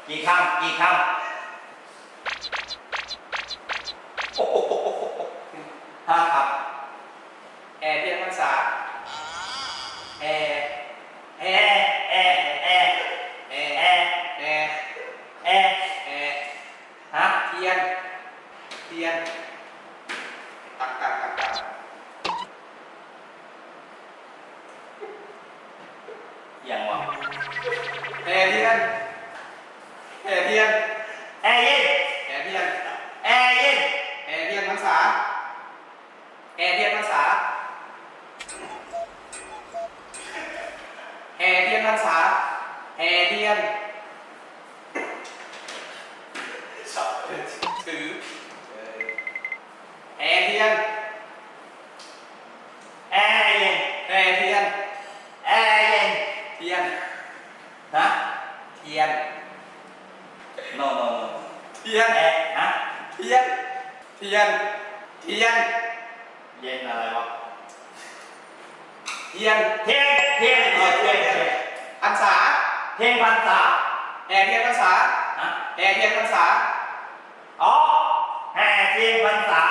กี่คำกี่คำโอ้โหห้าคำแอร์เทียนพรรษาแอร์แอร์แอร์แอร์แอร์แอร์แอร์ แอร์แอร์ฮะเทียนเทียนตักอย่างวะ แอร์เทียนแอร์เทียน แอร์เย็น แอร์เทียน แอร์เย็น แอร์เทียนพรรษาแอร์เทียนพรรษาแอร์เทียนพรรษาแอร์เทียนชอบถือแอร์เทียนแอร์เย็น แอร์เทียน แอร์เย็น เทียน ฮะ เทียน no no no เทียน แอร์ฮะ เทียนเทียนเทียน เย็นอะไรวะ เทียน เทียนเทียนเทียนเทียนเทียน พรรษา เทียนพรรษา แอร์เทียนพรรษา ฮะ แอร์เทียนพรรษา อ๋อแห่เทียนพรรษา